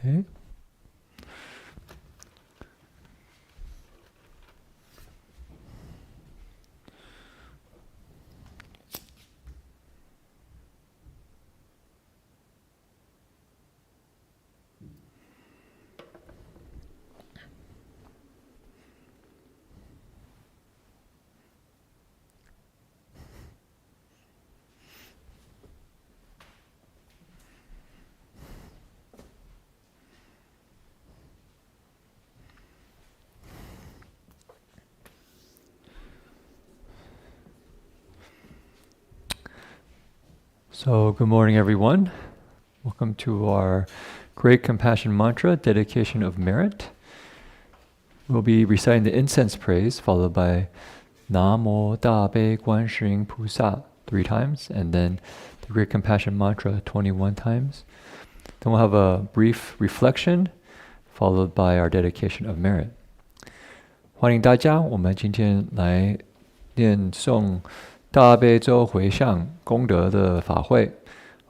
Okay. So, good morning, everyone. Welcome to our Great Compassion Mantra, Dedication of Merit. We'll be reciting the incense praise, followed by Namo Da Bei Guan Shi Yin Pu Sa 3 times, and then the Great Compassion Mantra 21 times. Then we'll have a brief reflection, followed by our dedication of merit. 欢迎大家，我们今天来念诵大悲咒回向功德的法会。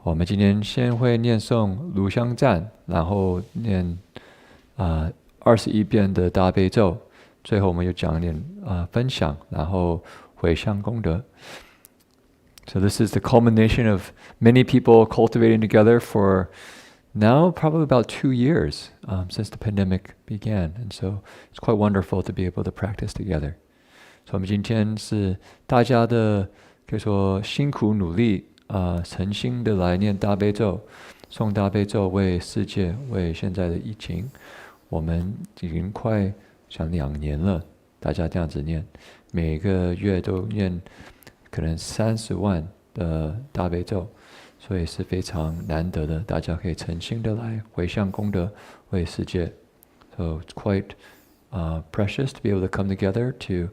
我们今天先会念诵炉香赞，然后念21遍的大悲咒，最后我们又讲一点分享，然后回向功德。So this is the culmination of many people cultivating together for now probably about 2 years since the pandemic began. And so it's quite wonderful to be able to practice together. 所以我们今天是大家的可以说辛苦努力诚心的来念大悲咒，诵大悲咒，为世界，为现在的疫情。我们已经快想2年了，大家这样子念，每个月都念可能30万的大悲咒，所以是非常难得的，大家可以诚心的来回向功德，为世界。So it's quite precious to be able to come together to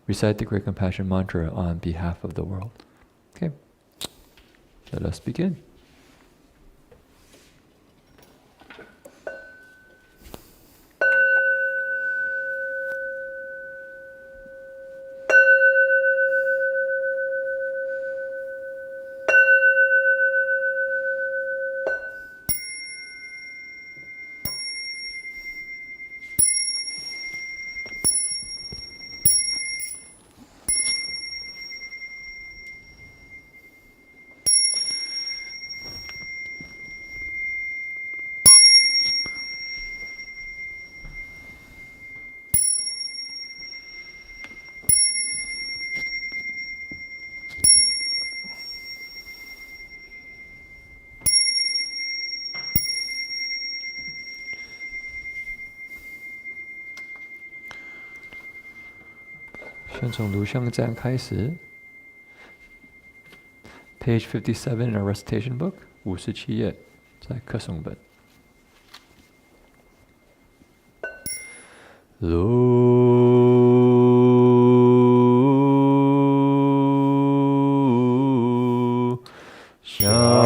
recite the Great Compassion Mantra on behalf of the world. Okay, let us begin.先从炉香赞开始。Page 57 in our recitation book, 57页，在课诵本。炉香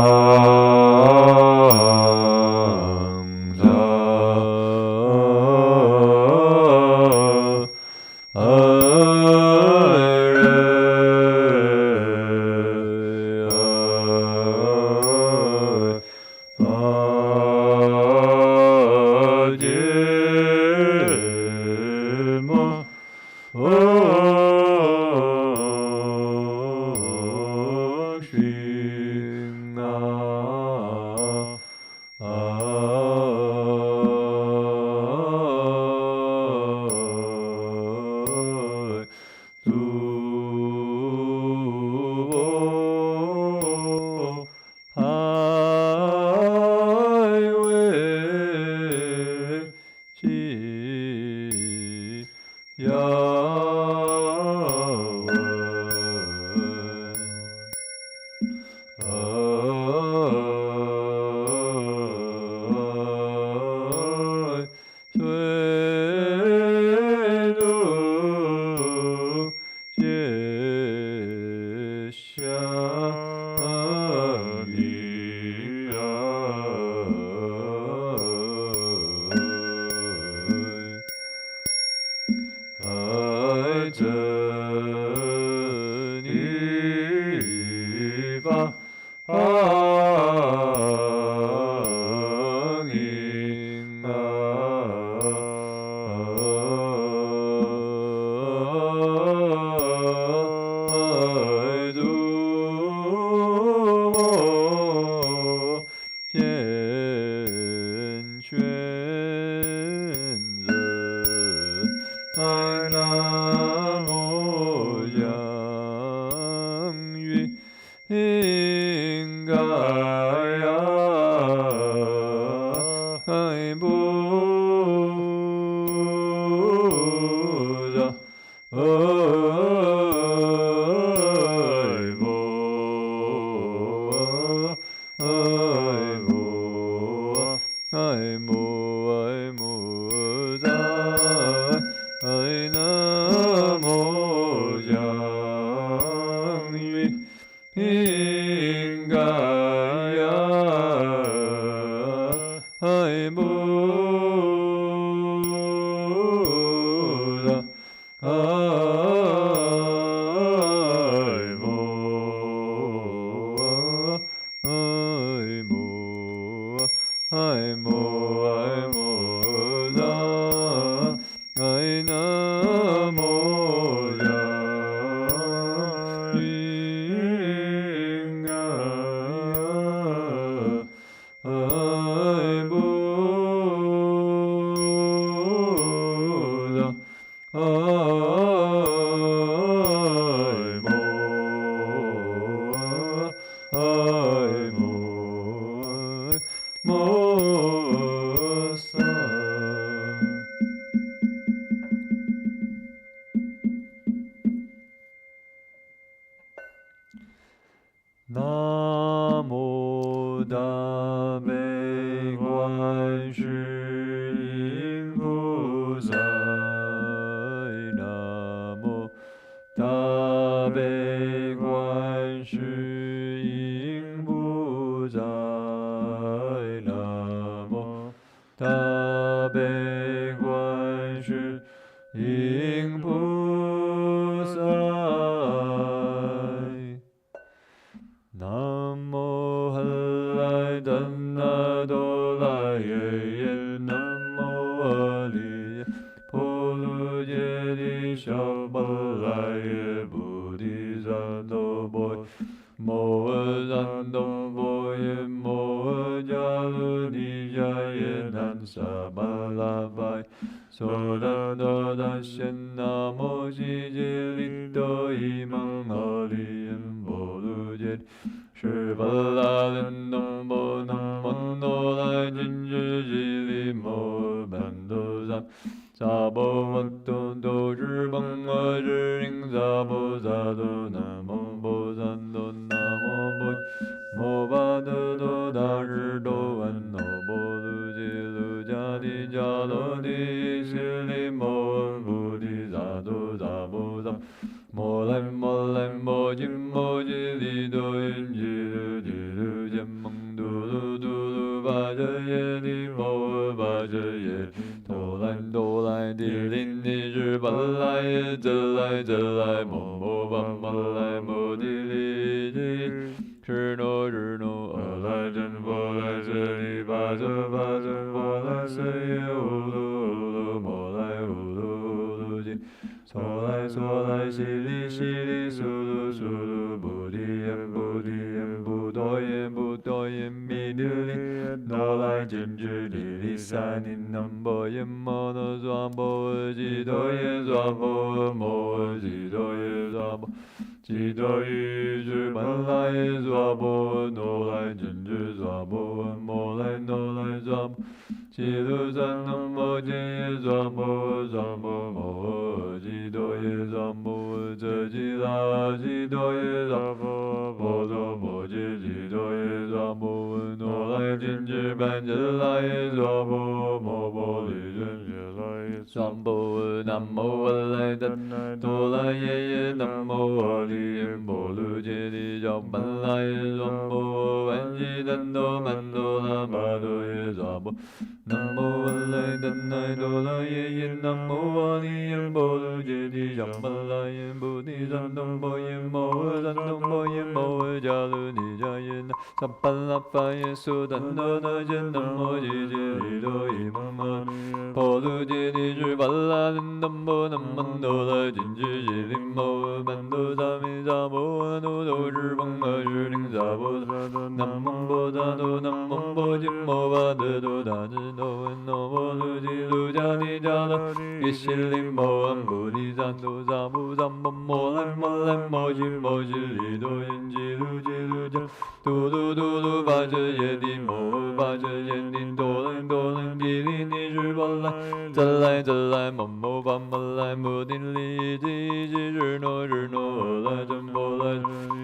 Do 噜嘟噜巴着耶的摩巴着耶的哆来地哩尼日巴来再来摩摩巴摩来摩的哩地吉日诺来真波来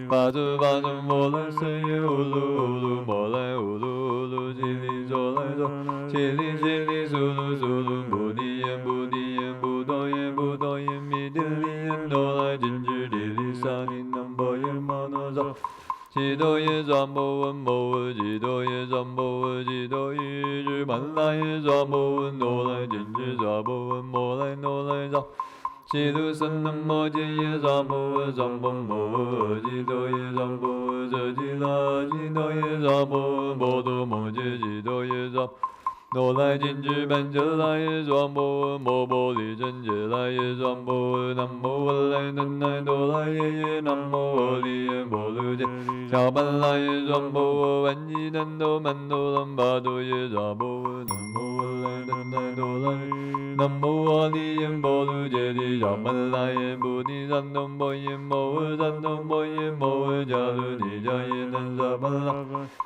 巴着摩来塞耶乌噜摩来乌噜吉哩嗦来嗦吉哩苏噜布迪耶布多耶米的哩耶哆来金智地哩萨尼南波耶摩那扎吉多耶扎摩文吉多耶扎摩吉多耶日满来耶扎摩文诺来金智扎摩文摩来诺来扎吉多森南摩吉耶扎摩扎摩吉多耶扎摩这吉拉吉多耶扎摩摩多摩吉吉多耶扎诺来金智班哲来耶扎摩摩波利真杰来耶扎摩南无阿来南来哆来耶耶南无阿利耶摩鲁杰小班来耶扎摩万吉南哆曼哆兰巴哆耶扎摩南无阿来南来哆来南无阿利耶摩鲁杰的小班来耶布尼赞东波耶摩赞东波耶摩加鲁尼加耶南萨班拉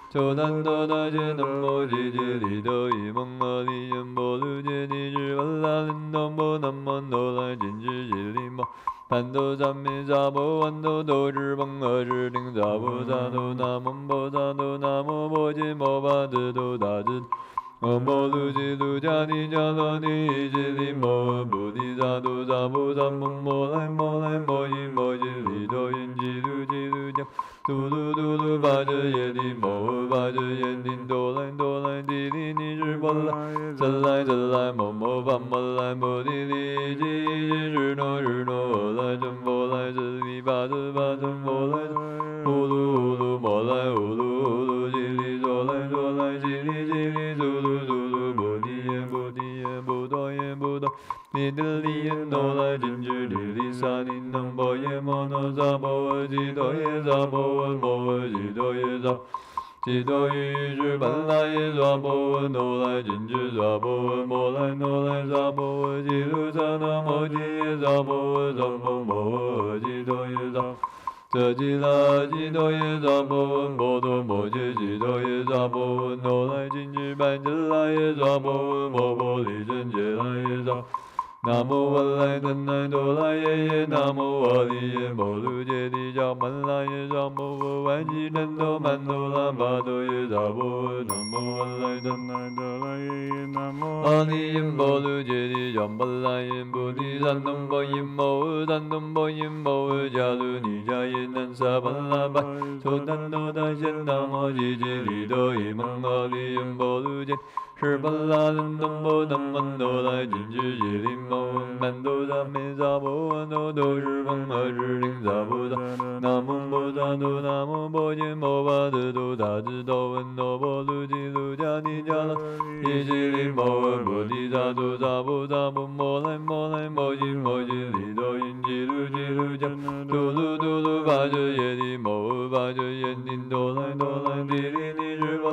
就南哆大杰南摩吉吉里哆伊蒙阿利耶摩鲁杰尼日巴拉林东波南摩哆来金智吉里摩盘多萨弥萨波万多多日邦阿日丁萨波萨多那蒙波萨多那摩波吉摩巴智多大智摩鲁吉鲁迦尼迦罗尼吉里摩布提萨多萨波萨蒙摩来摩伊摩吉里多因吉鲁迦嘟噜巴着耶的摩巴着耶的哆来地哩尼日波来真来摩巴摩来摩地哩吉日诺来真波来这里巴着摩来乌噜摩来乌噜吉里嗦来吉里苏噜摩地耶不多你的里耶哆来金智里里萨尼能波耶摩那萨波吉多耶萨波摩吉多耶萨吉多耶日本来耶萨波哆来金智萨波摩来诺来萨波吉鲁萨那摩吉耶萨波萨波摩吉多耶萨这吉拉吉多耶萨波摩多摩吉吉多耶萨波诺来金智班智来耶萨波摩波利真杰来耶萨南无阿来南来哆来耶耶南无阿利耶摩鲁杰地迦曼来耶萨摩万吉南哆曼哆拉巴哆耶萨摩南无阿来南来哆来耶耶南无阿利耶摩鲁杰地迦曼来耶菩提萨埵波耶摩萨埵波耶摩迦鲁尼迦耶南萨巴拉巴抽丹哆达仙南无吉吉利哆伊蒙阿利耶摩鲁杰是巴拉人东波南曼哆来金智吉利摩曼哆萨弥萨波万哆哆是方阿是灵萨波萨南无波萨哆南无波耶摩巴德哆达智哆文哆波鲁吉鲁迦尼迦拉伊吉利摩文波提萨哆萨波摩来摩吉利哆因吉鲁迦嘟噜巴着耶的摩巴着耶尼哆来地利尼日巴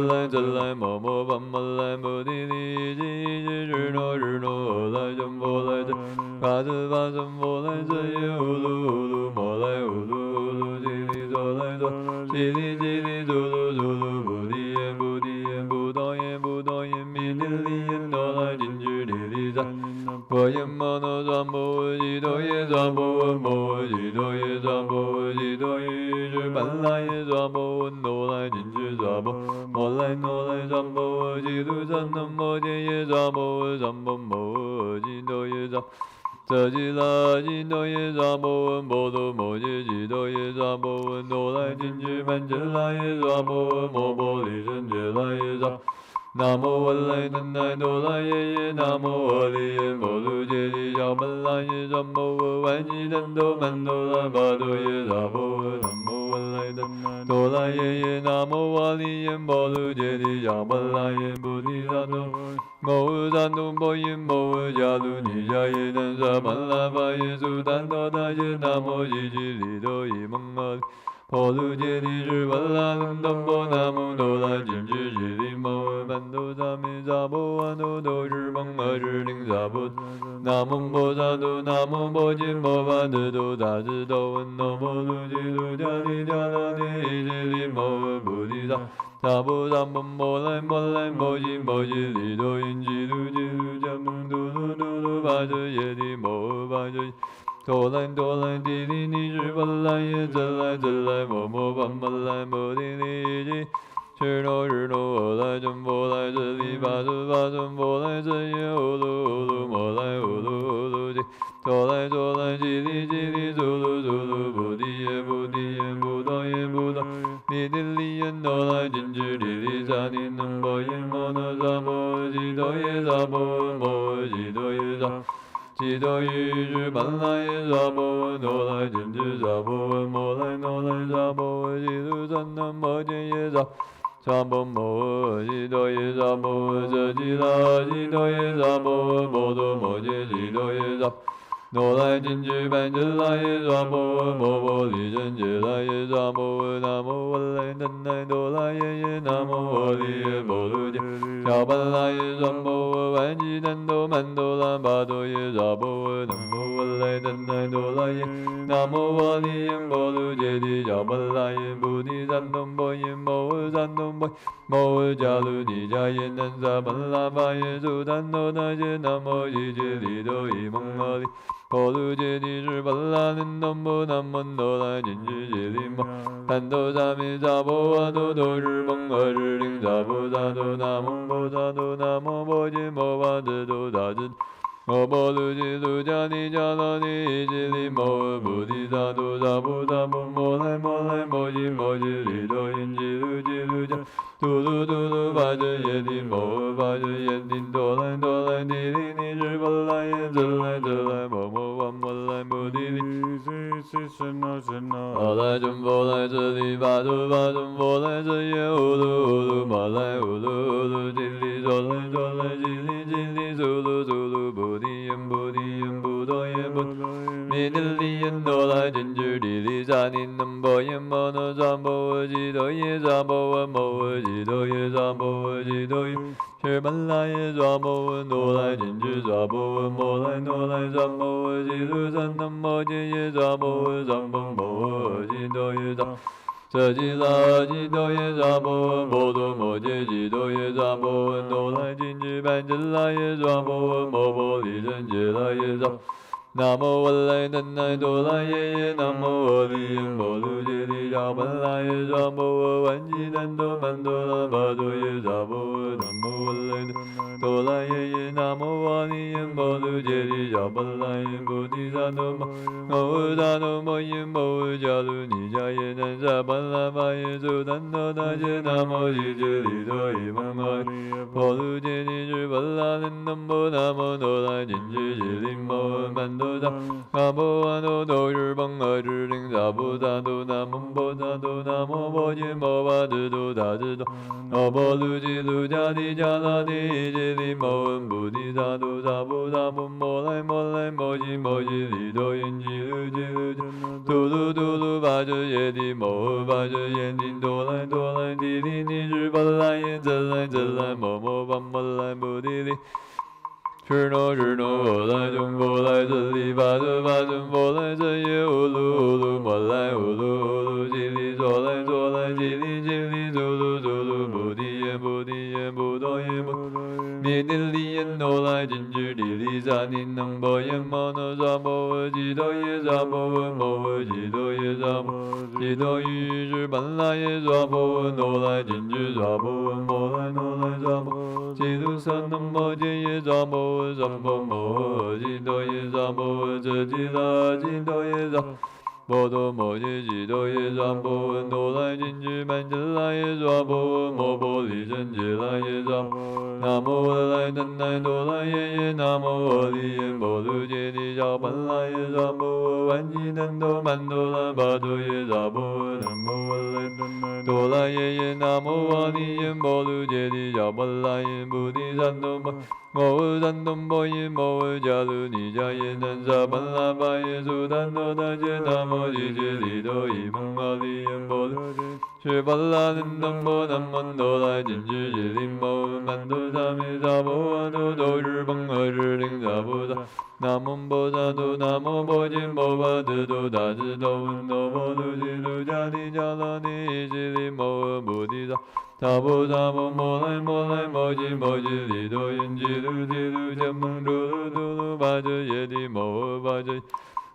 来真来摩巴摩来摩地利吉日诺来真波来真巴真波来真耶乌噜摩来乌噜吉利嗦来嗦吉利嘟噜布提耶不多耶米地利耶哆来金智地利萨波耶摩那萨摩吉多耶萨摩吉多耶萨摩吉多耶日本来耶萨摩诺来金智萨摩摩来萨摩吉鲁萨那摩杰耶萨摩摩吉多耶萨这吉拉吉多耶萨摩摩多摩杰吉多耶萨摩诺来金智班哲来耶萨摩摩波利真杰来耶萨南无阿来南来哆来耶耶南无阿利耶摩鲁杰地迦曼来耶萨摩万吉南哆曼哆拉巴哆耶萨摩南无阿来南来哆来耶耶南无阿利耶摩鲁杰地迦曼来耶菩提萨埵摩萨埵波耶摩迦鲁尼迦耶南萨曼拉巴耶苏丹哆达耶南无吉吉利哆伊蒙阿婆鲁杰地日巴拉林东波南无哆来金智吉利摩曼多萨弥萨婆诃多都是梦阿是灵萨婆南无婆萨多南无婆金婆巴得多达智多闻那婆卢吉卢迦利迦那尼吉利摩菩提萨萨婆萨婆摩来摩来摩吉摩吉利多因吉卢吉卢迦蒙嘟噜嘟噜巴遮耶提摩巴遮多来多来地利尼是波来耶真来真来摩摩巴摩来摩地利吉是诺是诺我来真波来这里巴遮巴真波来真耶乌噜乌噜摩来乌噜乌噜吉多来多来吉利吉利苏噜苏噜菩提耶菩提耶菩提耶菩提尼地利耶多来真知地利萨尼能波耶摩那萨摩吉多耶萨摩摩吉多耶萨吉多于是本来耶萨婆诺来真知萨婆摩来诺来萨婆吉卢三南摩揭耶萨萨婆摩吉多耶萨婆遮吉拉吉多耶萨婆摩多摩揭吉多耶萨诺来真知班真来耶萨婆摩婆利真揭来耶萨婆南无文来真来多来耶耶南无我利耶摩卢揭小班来耶萨婆万吉南多曼多拉巴多耶萨婆南无文来真来多来耶南无我利耶摩卢揭谛小班来耶菩提三东波耶摩三东波摩迦卢尼迦耶南萨班拉巴耶苏丹多那耶南无伊揭利多伊蒙阿利婆卢揭谛是本拉南东波南门多来真知揭利摩丹多萨弥萨婆诃多都是梦阿是灵萨婆萨多南无婆萨多南无婆揭摩巴得多达智摩婆卢揭卢迦尼迦那尼揭利摩菩提萨多萨婆萨婆摩来摩来摩吉摩吉利多因吉卢吉卢迦嘟噜嘟噜巴遮耶提摩巴遮耶提多来多来地利尼是波来耶真来真来摩摩巴摩来摩地利摩来真波来这里巴遮巴真波来这耶乌噜乌噜摩来乌噜乌噜吉利说来说来吉利吉利苏噜苏噜菩提耶菩提耶菩提耶菩提弥地利耶多来真知地利萨尼能波耶摩那萨婆吉多耶萨婆摩吉多耶萨婆吉多耶是本来耶萨婆多来真知萨婆摩来多来萨婆吉卢三南摩揭耶萨婆三婆摩吉多耶萨遮吉拉吉多耶萨婆摩多摩揭吉多耶萨婆多来真知班真来耶萨婆摩婆利真揭来耶萨南无文来真来多来耶耶南无我利耶摩卢揭谛小本来耶萨婆万吉南多曼多拉巴多耶萨婆南无文来真多来耶耶南无我利耶摩卢揭谛小本来耶菩提萨多摩萨多摩耶摩迦卢尼迦耶南萨本来巴耶苏丹多那耶南无悉揭利多伊蒙摩婆卢揭谛是本来南南无南无多来真知揭利摩曼多萨阿婆阿多都是梦阿是灵萨婆萨多南无婆萨多南无婆揭摩巴得多达智多阿婆卢吉卢迦提迦那提揭利摩闻菩提萨多萨婆萨婆摩来摩来摩吉摩吉利多因吉卢吉卢迦嘟噜嘟噜巴遮耶提摩巴遮耶提多来多来地利尼是本来耶真来真来摩摩巴摩来摩地利是诺是诺我来真波来真利巴遮巴真波来真耶乌噜乌噜摩来乌噜乌噜吉利说来说来吉利吉利苏噜苏噜菩提耶菩提耶菩提耶菩提弥地利耶多来真知地利萨尼能波耶摩那萨婆吉多耶萨婆摩吉多耶萨婆吉多于是本来耶萨婆多来真知萨婆摩来多来萨婆吉卢三南摩揭耶萨婆三婆摩吉多耶萨婆遮吉拉吉多耶萨摩多摩揭吉多耶萨婆多来真知班真来耶萨婆摩婆利真揭来耶萨婆南无文来真来多来耶耶南无我利耶摩卢揭谛小本来耶萨婆万吉南多曼多拉巴多耶萨婆南无文来真来多哆啦耶耶，南无阿弥耶摩卢揭谛迦巴拉耶菩提萨埵摩摩萨埵波耶摩迦卢尼迦耶南萨巴拉巴耶苏丹多达揭南无揭揭谛多伊蒙阿利耶摩卢是巴拉嫩东波南摩哆来紧知揭谛摩曼多萨弥萨波阿多都日崩阿日灵萨菩萨南无波萨多南无波揭摩巴德多达智多闻多波卢揭卢迦帝迦拉尼揭谛摩菩提萨萨婆萨婆摩来摩来摩揭摩揭谛多因揭卢揭卢迦蒙嘟噜嘟噜巴遮耶谛摩巴遮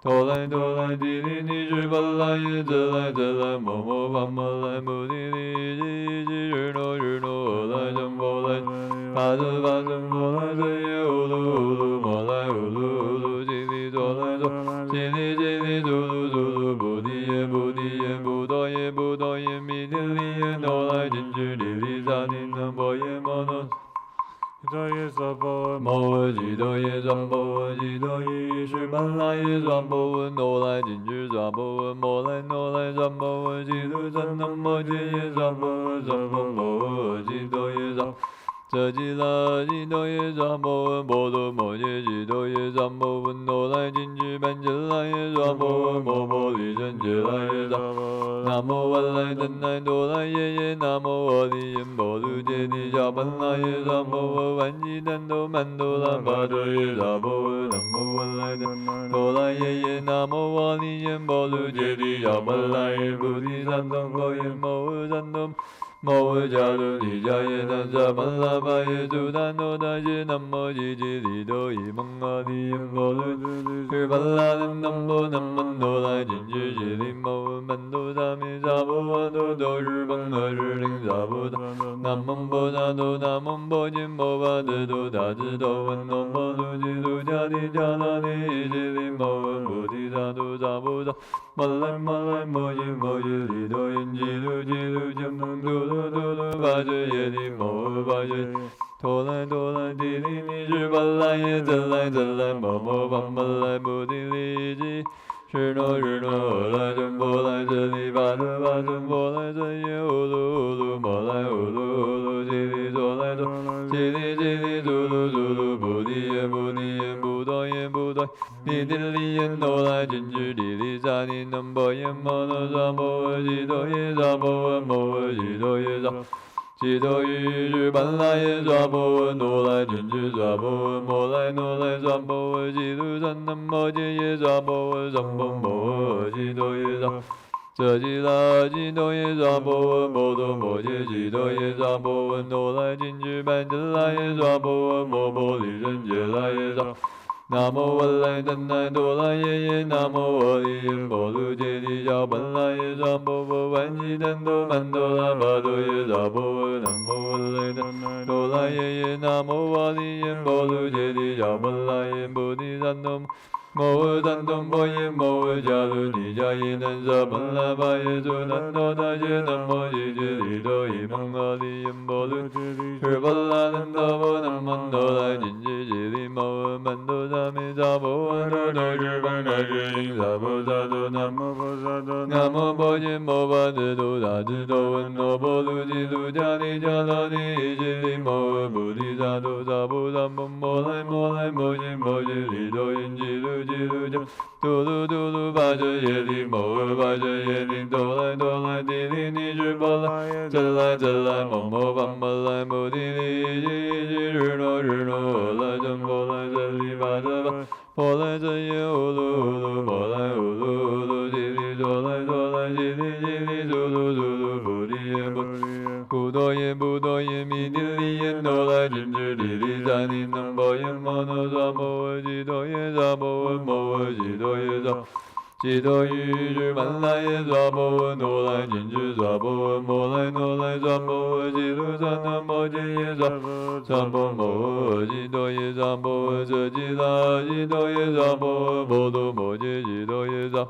哆来哆来地利尼是巴拉耶则来则来摩摩巴摩来摩地利吉吉日诺日诺来僧波来巴则巴僧波来则耶乌噜乌噜摩来乌噜乌噜吉利哆来哆吉利吉利嘟噜嘟噜菩提耶菩提耶菩多耶菩多耶弥地利耶哆来紧知地利萨尼那波耶摩诺多耶娑婆摩吉多耶娑婆吉多耶是巴拉耶娑婆哆来紧知娑婆摩来哆来娑婆吉多萨那摩揭耶娑婆娑婆摩吉多耶娑这吉拉吉多耶娑婆摩多摩揭吉多耶娑婆哆来紧知班揭拉耶娑婆摩摩利真揭拉耶娑婆南无阿来真来哆来耶耶南无阿利耶摩卢揭谛迦班拉耶娑婆万吉丹多曼多拉巴多耶娑婆南无阿来真来哆来耶耶南无阿利耶摩卢揭谛迦班拉耶菩提萨埵波耶摩萨埵摩迦卢尼迦耶南萨巴拉巴耶苏丹多达揭南无揭揭谛多伊蒙阿利耶摩卢是巴拉嫩南波南曼多来紧知揭谛摩曼多萨弥萨婆阿多都日崩阿日灵萨婆萨南无波萨多南无波揭摩巴德多达智多闻多摩卢揭卢迦帝迦拉尼揭谛摩菩提萨多萨婆萨摩来摩来摩揭摩揭谛多因揭卢揭卢迦蒙嘟噜嘟噜巴遮耶谛摩巴遮哆来哆来地利尼是巴拉耶则来则来摩摩巴摩来菩提利吉是诺日诺来真波来这里巴遮巴遮波来这耶乌噜乌噜摩来乌噜乌噜吉利哆来哆吉利吉利嘟噜嘟噜菩提耶菩提耶菩多耶菩多尼地利耶哆来紧知地利萨尼南波耶摩那萨婆吉多耶萨婆摩吉多耶萨吉多于日班拉耶娑婆哆来紧知娑婆摩来哆来娑婆吉卢萨南摩揭耶娑婆娑婆摩吉多耶娑这吉拉吉多耶娑婆摩多摩揭吉多耶娑婆哆来紧知班遮拉耶娑婆摩摩利真揭拉耶娑南无阿来真来哆来耶耶南无阿利耶摩卢揭谛迦班拉耶娑婆万吉丹多曼多拉巴多耶娑婆南无阿来真来哆来耶耶南无阿利耶摩卢揭谛迦班拉耶菩提萨埵摩萨埵波耶摩迦卢尼迦耶南萨巴拉巴耶苏丹多达揭南无揭揭谛多伊蒙阿利耶摩卢是巴拉嫩多波南曼多来紧知揭谛摩曼多萨弥萨婆阿多都日班阿日灵萨婆萨多南无波萨多南无波揭摩巴德多达智多闻多波卢揭卢迦帝迦拉尼揭谛摩菩提萨多萨婆萨婆摩来摩来摩揭摩揭谛多因揭卢揭卢迦嘟噜嘟噜巴遮耶谛摩巴遮耶谛哆来哆来地利尼是巴拉耶则来则来摩摩巴摩来摩地利吉吉日诺日诺来真波来这里巴遮巴波来这耶乌噜乌噜摩来乌噜乌噜吉利哆来哆来吉利吉利嘟噜嘟噜菩提耶菩提耶菩多耶菩多耶弥地利耶哆来紧知地利萨尼南波耶摩那萨婆吉多耶萨婆摩吉多耶萨吉多于日班拉耶娑婆哆来紧知娑婆摩来哆来娑婆吉卢萨那摩揭耶娑婆娑婆摩吉多耶娑婆这吉拉吉多耶娑婆摩多摩揭吉多耶娑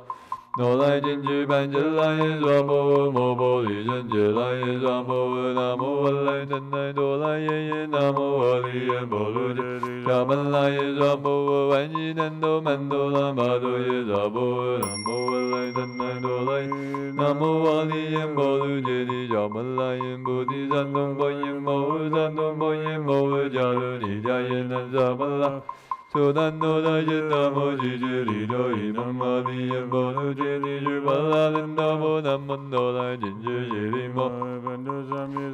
哆来紧知班遮拉耶娑婆摩婆利真遮拉耶娑婆南无阿来真来哆来耶耶南无阿利耶摩卢揭谛迦班拉耶娑婆万吉丹多曼多拉巴多耶娑婆南无阿来真来哆来南无阿利耶摩卢揭谛迦班波耶摩萨埵波耶摩迦卢尼迦耶南萨巴拉。苏丹多达耶南摩吉吉利多伊南摩利耶摩卢杰利日巴拉林达摩南门多来金吉耶利摩。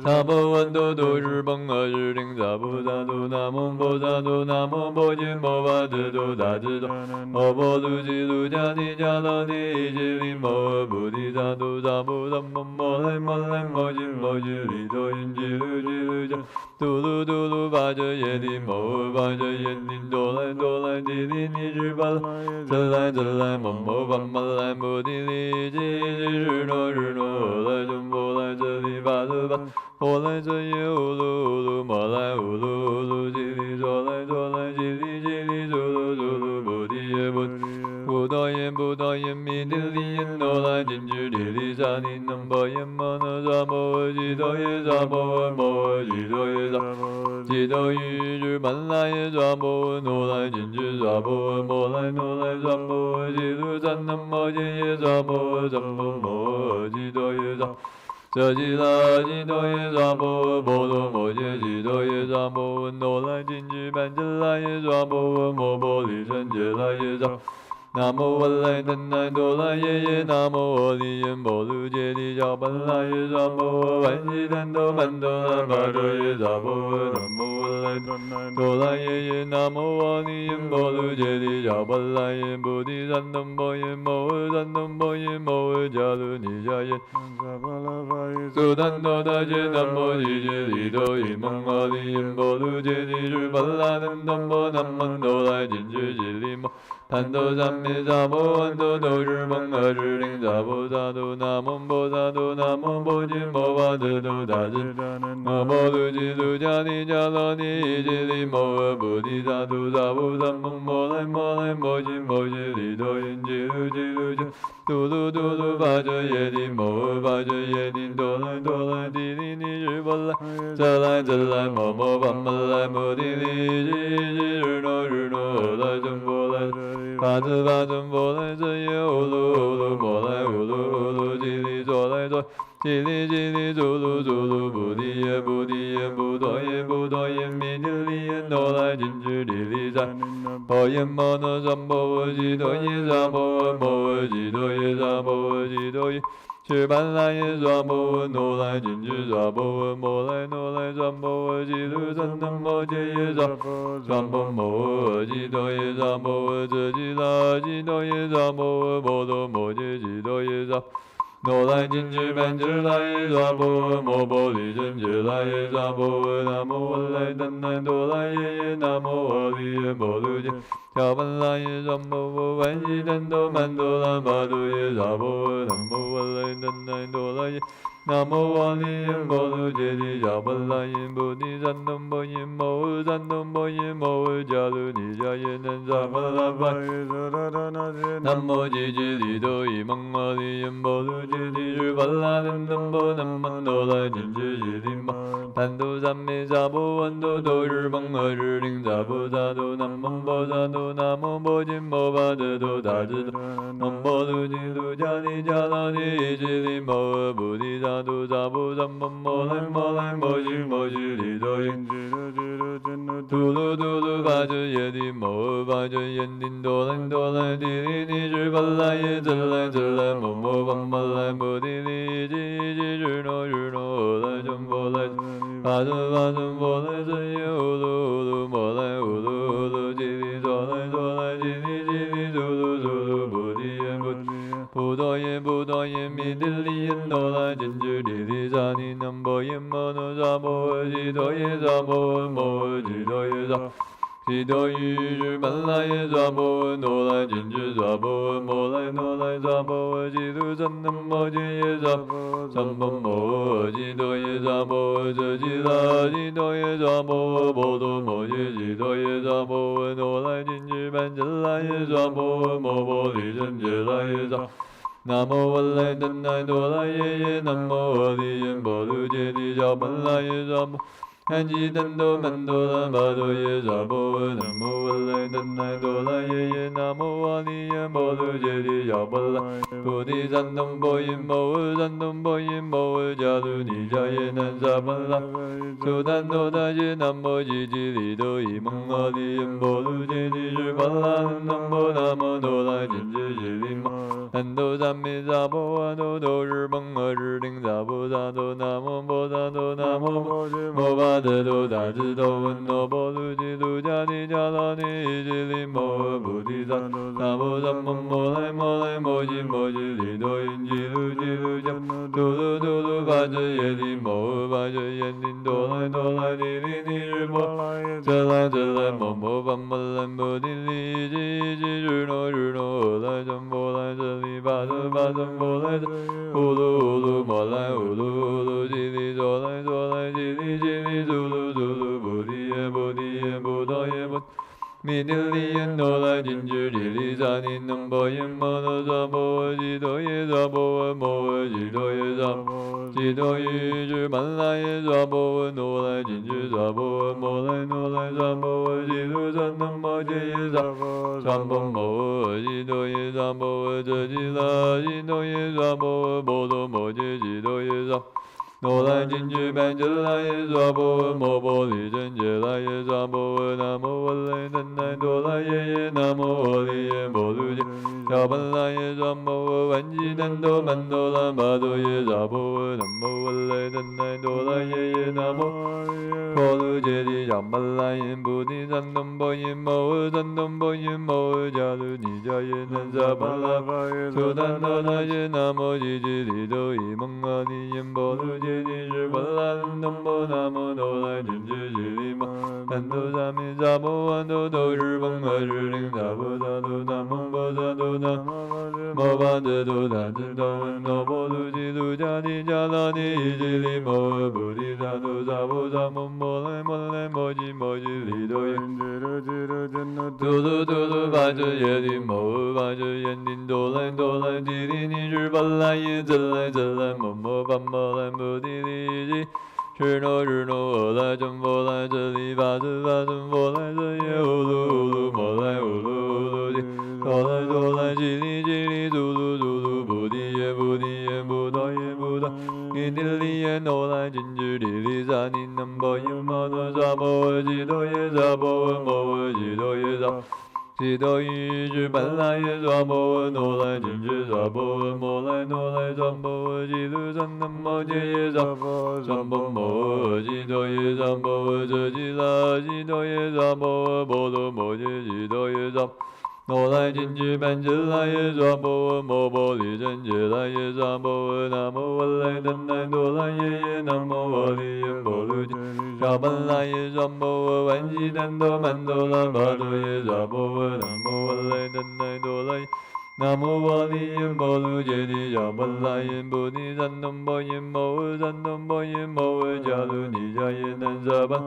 萨婆安多多日邦阿日灵萨婆萨多南无波萨多南无波耶摩巴智多达智多。阿波卢吉卢迦尼迦拉尼吉利摩菩提萨多萨婆萨摩摩来摩来摩吉摩吉利多因吉卢吉卢迦。嘟噜嘟噜巴遮耶利摩巴遮耶尼多来多来吉利尼日巴拉。真来真来摩摩巴玛来摩地利吉日诺日诺来真波来这里巴遮巴。波来这耶乌噜乌噜摩来乌噜乌噜吉利左来左来吉利吉利左噜左噜菩提耶菩提。不多言不多言弥地利耶多来金智地利沙尼能波耶摩那萨摩吉多耶萨摩摩吉多耶萨。吉多于日曼来耶萨摩诺来金智萨摩摩来诺来萨摩吉卢赞那摩耶耶萨摩萨摩摩吉多耶萨。这吉拉吉多耶萨摩波罗摩羯吉多耶萨摩诺来金智班智来耶萨摩摩波利真杰来耶萨。南无阿赖丹那多拉耶耶，南无阿利耶摩卢揭谛迦班拉耶萨摩万悉丹多曼多拉巴多耶萨摩。南无阿赖丹那多拉耶耶，南无阿利耶摩卢揭谛迦班拉耶菩提萨埵波耶摩萨埵波耶摩迦卢尼迦耶。苏丹多达揭南摩吉揭利多伊蒙阿利耶摩卢揭谛日巴拉丹埵波南曼多来金智吉利摩。盘多三昧萨婆安多多日蒙阿日灵萨婆萨多南无波萨多南无波吉摩巴智多达智。阿波卢吉卢迦尼迦罗尼吉利摩菩提萨多萨婆萨摩摩来摩来摩吉摩吉利多因吉卢吉卢迦。嘟噜嘟噜巴遮耶利摩巴遮耶利多来多来地利尼日波来。这来这来摩摩巴玛来摩地利吉日诺日诺来真波来。巴遮巴真波来这耶乌噜乌噜摩来乌噜乌噜吉利左来左。吉利吉利祖噜祖噜菩提耶菩提耶不多耶不多耶弥地利耶多来金智地利萨。波耶摩那萨摩吉多耶萨摩摩吉多耶萨摩吉多耶。是班来耶萨摩诺来金智萨摩摩来诺来萨摩吉卢萨那摩揭耶萨。萨摩摩吉多耶萨摩这吉拉吉多耶萨摩摩多摩揭吉多耶萨。诺来金智班智来耶萨婆摩波利真杰来耶萨婆南无阿赖丹那多来耶耶南无阿利耶摩卢揭迦班来耶萨摩万悉丹多曼多拉巴多耶萨婆南无阿赖丹那多来耶。南无阿利耶摩卢揭谛迦班拉耶菩提萨埵波耶摩萨埵波耶摩迦卢尼迦耶南萨巴拉巴。南无吉吉利多伊蒙阿利耶摩卢揭谛日巴拉丹埵波南曼多来金智吉利摩。盘多三昧萨婆安多多日蒙阿日灵萨婆萨多南无波萨多南无波吉摩巴智多达智多。南无卢吉卢迦尼迦拉尼吉利摩菩提萨。萨多萨婆萨摩摩来摩来摩吉摩吉利多因吉卢吉卢真卢嘟噜嘟噜巴遮耶利摩巴遮耶尼多来多来地利尼日巴来耶真来真来摩摩巴玛来摩地利吉吉日诺日诺来真波来。巴遮巴遮波来真耶乌噜乌噜摩来乌噜乌噜吉利左来左来吉利吉利祖噜祖噜菩提耶菩提耶不多耶不多耶弥地利耶多来金智地利萨尼南波耶摩那萨摩吉多耶萨摩摩吉多耶萨。吉多于日曼来耶萨摩诺来金智萨摩摩来诺来萨摩吉卢萨那摩揭耶萨。萨摩摩吉多耶萨摩这吉拉吉多耶萨摩波多摩揭吉多耶萨摩诺来金智班真来耶萨摩摩波利真杰来耶萨。南无阿赖丹那多拉耶耶，南无阿利耶摩卢揭谛迦班拉耶萨摩。安吉丹多曼多拉巴多耶萨婆南无阿赖丹那多拉耶耶南无阿利耶摩卢揭谛迦班拉。菩提三通波音摩诃三通波音摩诃迦卢尼迦耶南萨巴拉苏丹多达耶南摩吉吉利多伊蒙阿利耶波卢揭尼日巴拉南波那摩多拉金智吉利摩南多三密萨婆阿多多日蒙阿日灵萨婆萨多那摩波萨多那摩摩巴德多达智多文多波卢吉卢迦尼迦拉尼吉利摩菩提萨那摩三摩摩来摩来摩吉摩吉利多因吉卢吉卢迦嘟噜嘟噜巴遮耶利摩巴遮耶林多来多来尼哩尼日摩遮来遮来摩摩巴摩来摩尼哩吉吉日诺日诺来遮摩来遮利巴遮巴遮摩来遮呼噜呼噜摩来呼噜呼噜吉利左来左来吉利吉利嘟噜嘟噜菩提耶菩提耶菩提耶菩提弥尼利耶诺来金智利利萨尼能波耶摩那萨婆吉多耶萨婆摩吉多耶萨吉多耶智曼来耶萨婆诺来金智萨婆摩来诺来萨婆吉卢萨能摩揭耶萨萨婆摩吉多耶萨婆遮吉拉吉多耶萨婆摩多摩揭吉多耶萨诺来金智班遮来耶萨婆摩波利真揭来耶萨婆南无阿赖南来多来耶耶南无阿利耶摩卢揭迦班来耶萨婆万吉南多曼多拉巴多耶萨婆南无阿赖南来多来耶耶南无婆卢揭谛迦班来耶菩提三通波耶摩诃三通波耶摩诃迦卢尼迦耶南萨巴拉苏丹多达耶南无吉吉利多伊蒙阿利耶婆卢揭揭谛是波罗南无南无多来金智吉利摩南多萨弥萨婆安多多日蒙阿日灵萨婆萨多南无波萨多南摩巴遮多达智多文多波卢吉卢迦尼迦拉尼吉利摩菩提萨多萨婆萨摩摩来摩来摩吉摩吉利多耶嘟噜嘟噜巴遮耶利摩巴遮耶林多来多来吉利尼日巴来耶遮来遮来摩摩巴摩来摩地利吉日诺日诺阿来真佛来这里巴遮巴真佛来这耶呼噜呼噜摩来呼噜呼噜吉多来多来吉利吉利嘟噜嘟噜菩提耶菩提耶菩提耶菩提尼尼利耶诺来金智利利萨尼南波耶摩那萨婆吉多耶萨婆摩吉多耶萨吉多耶智班来耶萨婆诺来金智萨婆摩来诺来萨婆吉卢萨南摩揭耶萨萨婆摩吉多耶萨婆遮吉拉吉多耶萨婆波罗摩揭吉多耶萨诺来金智班遮来耶萨婆摩波利真揭来耶萨婆南无阿赖南来多来耶耶南无阿利耶波卢揭迦班来耶萨婆万吉南多曼多拉巴多耶萨婆南无阿赖南来多来南无阿利耶波卢揭谛迦班来耶菩提三通波耶摩诃三通波耶摩诃迦卢尼迦耶南萨巴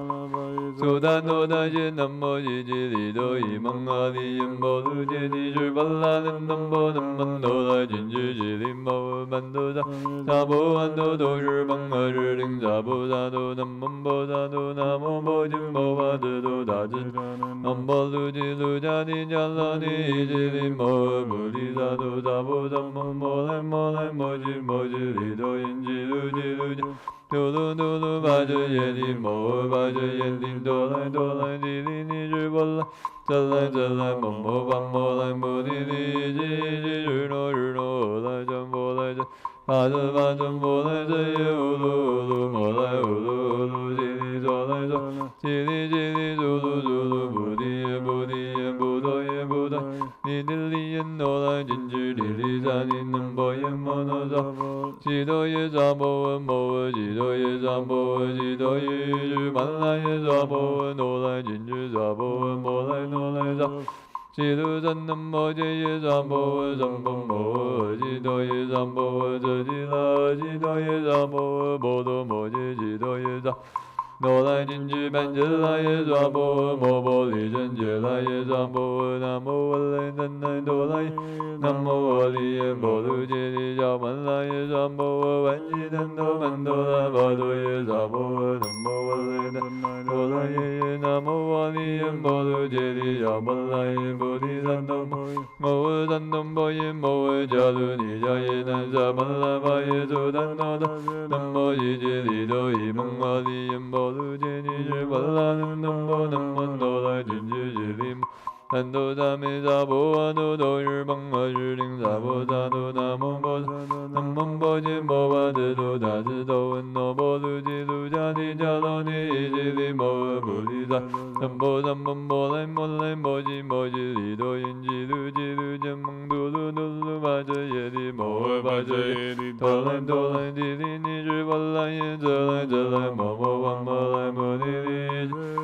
苏丹多达耶南摩吉吉利多伊蒙阿利耶波卢揭谛是巴拉南东波南曼多来金智吉利摩诃曼多萨萨婆安多多是蒙阿日灵萨婆萨多南摩波萨多南无波金波巴遮多达智南波卢吉卢迦尼迦拉尼吉利摩诃菩提萨多萨婆萨摩摩来摩来摩吉摩吉利多因吉卢吉卢迦嘟噜嘟噜巴遮耶利摩诃巴遮耶林多来多来吉利尼日波来遮来遮来摩摩巴摩来摩尼利吉吉日诺日诺来真波来遮巴遮巴真波来遮耶呼噜呼噜摩来呼噜呼噜吉利左来左吉利吉利嘟噜嘟噜菩提耶菩提耶菩提耶菩提尼尼利耶诺来金智利利萨尼南波耶摩那萨吉多耶萨婆摩吉多耶萨婆吉多耶智曼来耶萨婆诺来金智萨婆摩来诺来萨吉卢萨南摩揭耶萨婆萨婆摩吉多耶萨婆遮吉拉吉多耶萨婆波多摩揭吉多耶萨诺来金智班遮来耶萨婆摩波利真揭来耶萨婆南无阿赖南来多来南无阿利耶波卢揭谛迦班来耶萨婆万吉南多曼多拉巴多耶萨婆南无阿赖 da do la ye ye nam mô a di yam bo lu je di ja ba la ye bo di san dom mo san dom bo ye mo ja lu ni ja ye dan sa ba la ba ye su dan no da nam mo ji je di do i mong a di yam bo lu je ni je ba la nam mo do la jin je je di南无大弥萨婆诃多多日邦阿日灵萨婆萨多南无波萨南无波揭摩巴智多大智多闻那波卢吉卢迦提迦罗尼伊吉利摩诃菩提萨南无三摩摩来摩来摩吉摩吉利多因吉卢吉卢迦蒙嘟噜嘟噜巴遮耶提摩诃巴遮耶提多来多来吉利尼日波来耶遮来遮来摩摩巴摩来摩尼利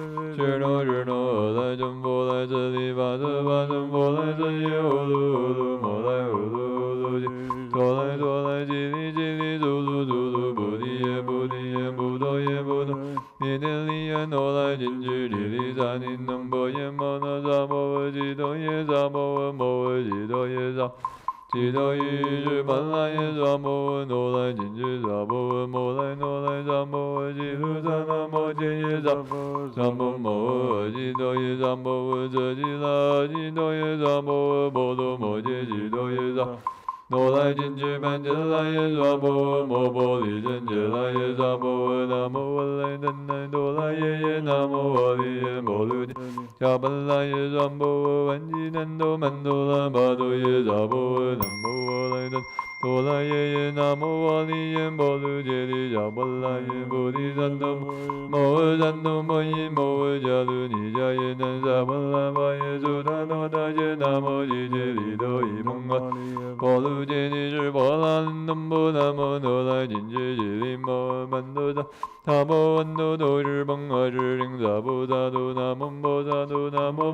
日诺日诺来真波来这里巴遮巴真波来这耶呼噜呼噜摩来呼噜呼噜吉多来多来吉利吉利嘟噜嘟噜菩提耶菩提耶菩多耶菩多尼天利耶诺来金居利利萨尼能波耶摩那萨摩诃吉多耶萨摩诃摩诃吉多耶萨吉多伊日般来耶萨摩诃诺来金居萨摩诃摩来诺来萨摩诃吉卢萨那摩揭耶萨萨摩摩诃吉多耶萨摩诃遮吉拉吉多耶萨摩诃波多摩揭吉多耶萨诺来金居般揭来耶萨摩诃摩波利真揭来耶萨摩诃南无阿来真来多来耶耶南无阿利耶摩卢揭迦般来耶萨摩诃万吉南多曼多拉巴多耶萨摩诃南无阿来真多来耶耶南无阿利耶摩卢揭提迦般来耶菩提萨埵摩诃萨埵摩耶摩诃迦卢尼迦耶南萨般来巴耶苏达诺达耶南无吉揭利多伊蒙阿波卢揭尼日波拉南波南无诺来金居吉利摩曼多萨他摩万多多日邦阿日灵萨婆萨多南无波萨多南无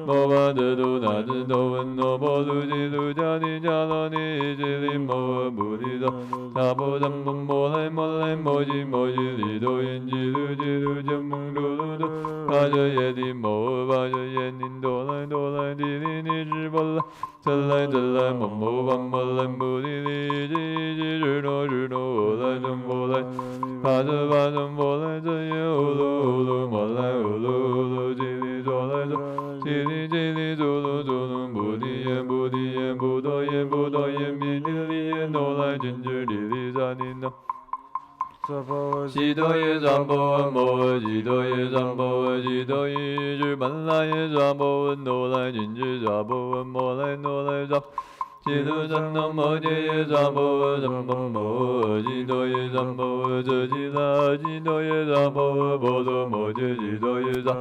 摩巴智多那智多闻那波卢吉卢迦提迦罗尼吉利摩诃菩提萨他婆萨摩摩来摩来摩吉摩吉利多因吉卢吉卢迦蒙嘟噜嘟巴遮耶提摩诃巴遮耶尼多来多来提利尼日波来真来真来摩摩巴摩来菩提利吉吉日诺日诺来真波来巴遮巴真波来真耶呼噜呼噜摩来呼噜呼噜吉利多来真吉利吉利嘟噜嘟噜菩提耶菩提耶菩多耶菩多耶弥利利耶诺来金居利利萨尼那吉多耶萨婆诃摩诃吉多耶萨婆诃吉多伊日般来耶萨婆诃诺来金居萨婆诃摩来诺来萨吉多萨那摩揭耶萨婆诃萨婆摩诃吉多耶萨婆诃遮吉拉吉多耶萨婆诃波多摩揭吉多耶萨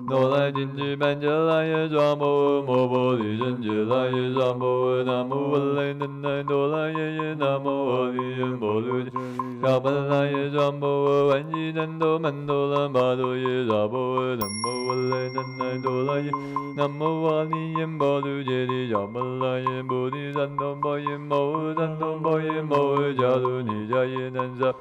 诺来金居般揭来耶萨婆诃摩波利真揭来耶萨婆诃南无阿来真来多来耶耶南无阿利耶摩卢揭迦般来耶萨婆诃万吉南多曼多拉巴多耶萨婆诃南无阿来真来多来耶南无阿利耶摩卢揭提迦般来耶菩提萨埵摩耶摩诃萨埵摩耶摩诃迦卢尼迦耶南萨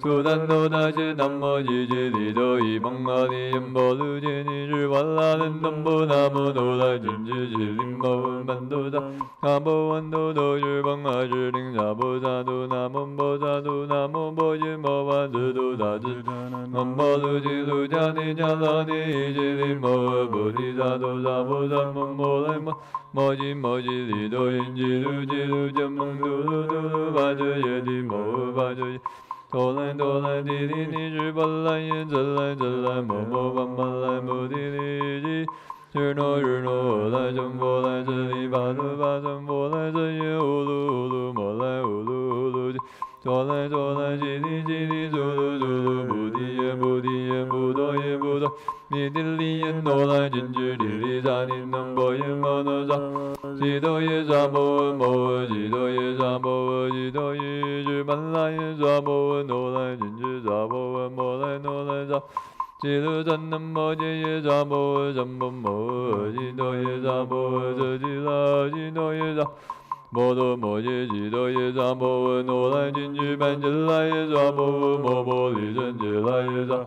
苏丹多达揭南摩吉揭利多伊蒙阿利耶摩卢揭尼日瓦拉南南波南无诺来金居吉利摩诃曼多萨阿波万多多日邦阿日灵萨婆萨多南无波萨多南无波耶摩巴智多达智南摩卢吉卢迦提迦罗尼吉利摩诃菩提萨多萨婆萨摩摩来摩摩吉摩吉利多因吉卢吉卢迦蒙嘟噜嘟噜巴遮耶提摩诃巴遮耶多来多来提利尼日波来耶真来真来摩摩巴摩来摩提利吉日诺日诺来真波来这里巴遮巴真波来真耶呼噜呼噜摩来呼噜呼噜多来多来吉利吉利嘟噜嘟噜菩提耶菩提耶菩多耶菩多弥提利耶诺来金居利利萨尼能波耶摩那萨吉多耶萨婆诃摩诃吉多耶萨婆诃吉多伊日般来耶萨婆诃诺来金居萨婆诃摩来诺来萨吉卢萨那摩揭耶萨婆诃萨婆摩诃吉多耶萨婆诃遮吉拉吉多耶萨波多摩揭吉多耶萨婆诃诺来金居般揭来耶萨婆诃摩波利真揭来耶萨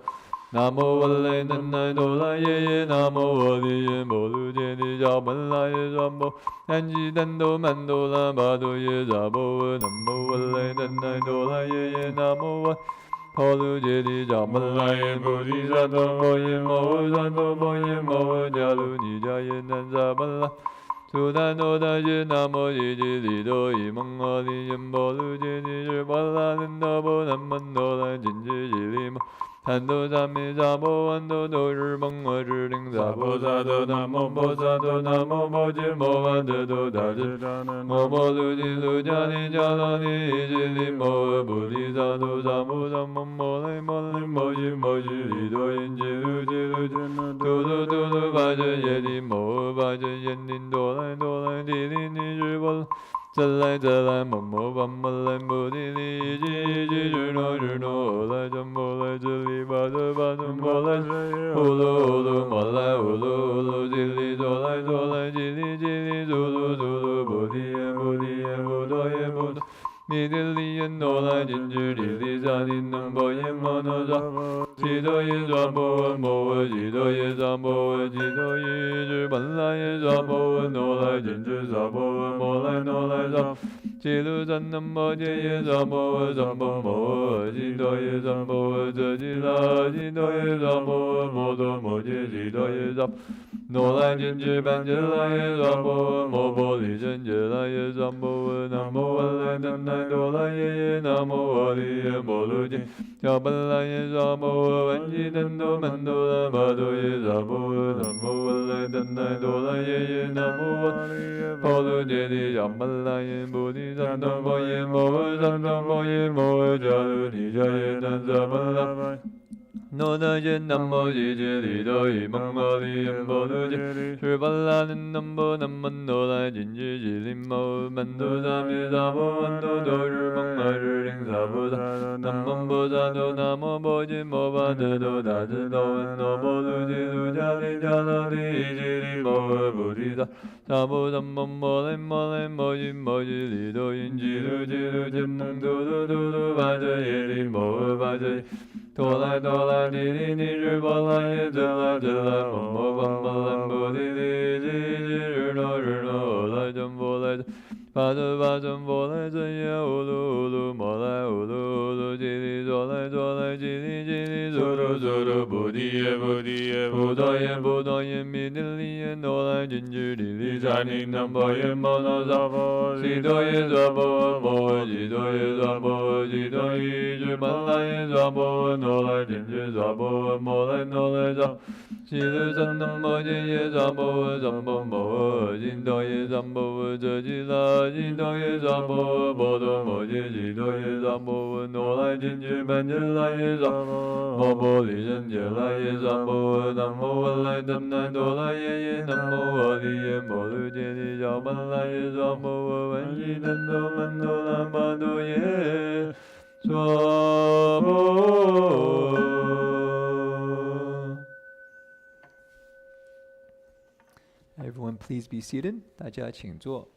南无阿来真来多来耶耶南无阿利耶摩卢揭提迦般来耶萨婆南吉南多曼多拉巴多耶萨婆诃南无阿来真来多来耶耶南无阿 Polujedi Jamalayan Bodhisattva Moyin Mohasattva Moyin Mohajalu Nijayan Zabala Sudano Daji Namo Jiji Lido Imangoli Yambolu Jiji Jibalanan Nabo Namandola Jinji Jilima Tando Zami Zabo Ando Dojer Bangwa Jiring Zabo Zado Namo Bozado Namo Boji Movado Daji Mobolu Jilu Jani Jalani Jili Mo Bodhisattva Zamo Zamo Mole Mole Moji Moji Lido Injilu Jilu Jinu Tulu Tulu Baja Yedi Mo Baja Yendin Dola Dola Jili Nijibol Zalai Zalai Momo Bambalai Bodhili Jiji Juno Juno Ola Jambola Jili Bada Bada Mola Ulu Ulu Mola Ulu Ulu Jili Zolai Zolai Jili Jili Zulu Zulu Bodhiya Bodhiya Bodoya Bodo Midili and Nola Ginger Dili Zani Namboya Monoza Jidoye Zambo Moa Jidoye Zambo Jidoye Balaya Zambo Nola Ginger Zabo Mola Nola Zam Jilu Zanambo Jaya Zambo Zambo Moa Jidoye Zambo Jajila Jidoye Zambo Modo Moje Jidoye Zam Nola Ginger Banjalaye Zambo Moboli Janjalaye Zambo Namo Alai Dola Ye Namo Aliye Moluji Jabalaye Zambo Vanji Dando Mandola Badoye Zabo Namo Alai Dola Ye Namo Aliye Molujedi Jabalaye Bodhi Zando Moye Mo Zando Moye Mo Jalu Nijaye Danzabala Noda jen nammo jiji lido imangoli yambodu je Shubalanin nambo namman nola jinji jilimmo Mando zami zabo mando doru mangmaru ring zabo za Nammam bozado namo boji moba dedo dajido Endo bolu jilu jali jalali jilimmo buddhisa Sabo zammam mole mole moji moji lido injilu jilu jimnang dudu dudu baja yelimmo baja Dola dola dili niju balaye jala jala Momo bambalam bodili jiji no juno Ola jambola Bada bajam bola jaya ulu ulu mola ulu ulu Jili zola zola jili jili zuru zuru Budiye budiye budoye budoye midiliye Nola jinju dili jani namboye mono zabo Jidoye zabo mo jidoye zabo Jidoye jubalaye zabo Nola jinju zabo mola nola zabo Jilu zanambo jeye zabo zambo mo Jindoye zambo jajila Jidoye zambo bodo moje Jidoye zambo nola jinju banjalaye zambo Moboli janjalaye zambo Namo alai damnai dola yeye Namo aliye molu jeni jabalaye zambo Vanji dando mandola bado ye Swabo Everyone please be seated. 大家请坐。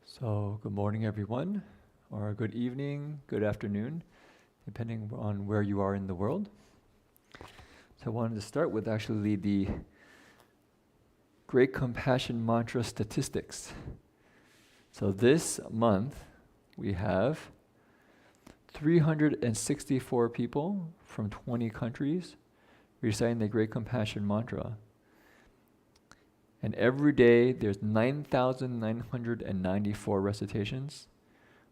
So, good morning everyone, or good evening, good afternoon, depending on where you are in the world. So I wanted to start with actually the Great Compassion Mantra statistics. So this month we have 364 people from 20 countries reciting the Great Compassion Mantra. And every day there's 9,994 recitations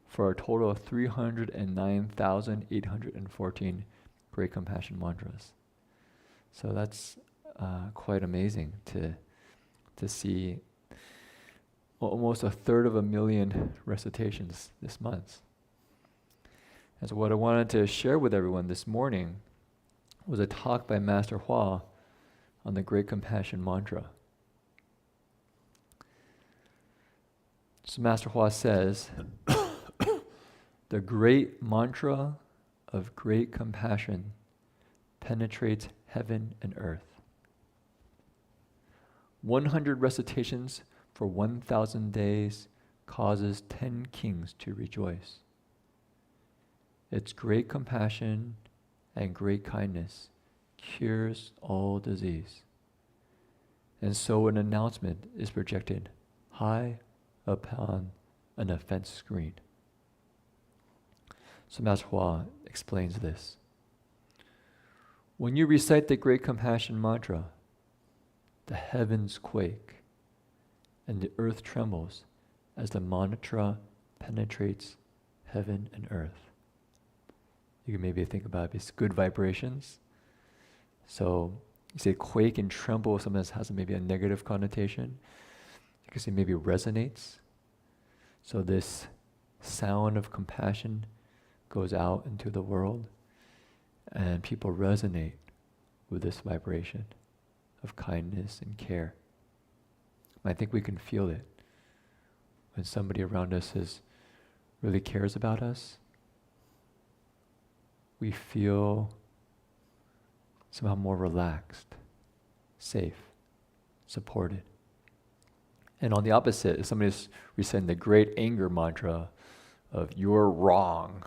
for a total of 309,814 Great Compassion mantras. So that's quite amazing to see almost 1/3 recitations this month. And so what I wanted to share with everyone this morning was a talk by Master Hua on the Great Compassion mantra. So Master Hua says, the great mantra of great compassion penetrates heaven and earth. 100 recitations for 1,000 days causes 10 kings to rejoice. Its great compassion and great kindness cures all disease. And so an announcement is projected high upon an offense screen. So Master Hua explains this. When you recite the Great Compassion mantra, the heavens quake and the earth trembles as the mantra penetrates heaven and earth. You can maybe think about it, it's good vibrations. So you say quake and tremble, sometimes has maybe a negative connotation. You can say maybe resonates. So this sound of compassion goes out into the world and people resonate with this vibration of kindness and care. I think we can feel it when somebody around us really cares about us. We feel somehow more relaxed, safe, supported. And on the opposite, if somebody's reciting the great anger mantra of "you're wrong,"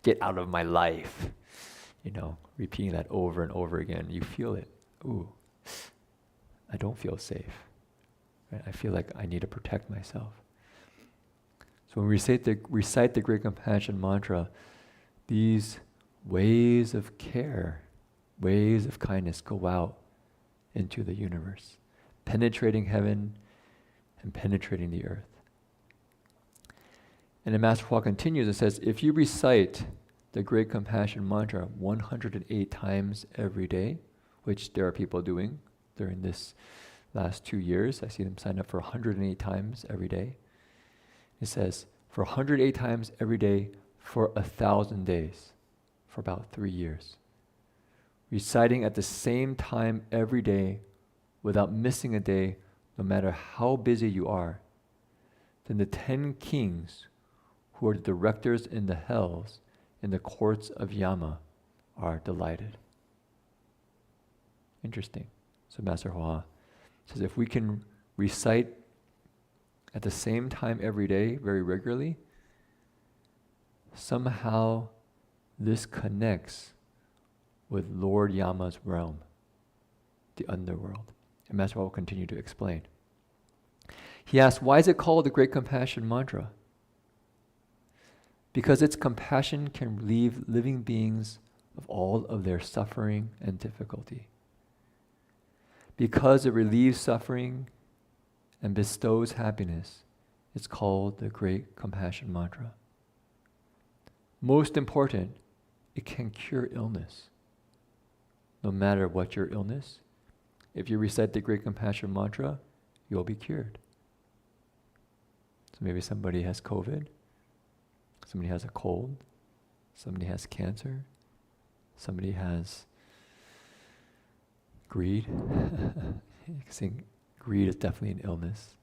"get out of my life," repeating that over and over again, you feel it. Ooh, I don't feel safe. Right? I feel like I need to protect myself. So when we recite the Great Compassion mantra, these waves of care, waves of kindness go out into the universe, penetrating heaven and penetrating the earth. And the Master Hua continues and says, if you recite the Great Compassion mantra 108 times every day, which there are people doing during this last 2 years, I see them sign up for 108 times every day. It says, for 108 times every day for 1,000 days, for about 3 years. Reciting at the same time every day without missing a day, no matter how busy you are, then the 10 kings who are the directors in the hells, in the courts of Yama, are delighted. Interesting. So Master Hua says if we can recite at the same time every day, very regularly, somehow this connects with Lord Yama's realm, the underworld. And Master Hua will continue to explain. He asks, why is it called the Great Compassion mantra? Because its compassion can relieve living beings of all of their suffering and difficulty. Because it relieves suffering and bestows happiness, it's called the Great Compassion mantra. Most important, it can cure illness. No matter what your illness, if you recite the Great Compassion mantra, you'll be cured. So maybe somebody has COVID, somebody has a cold, somebody has cancer, somebody has greed. I think greed is definitely an illness.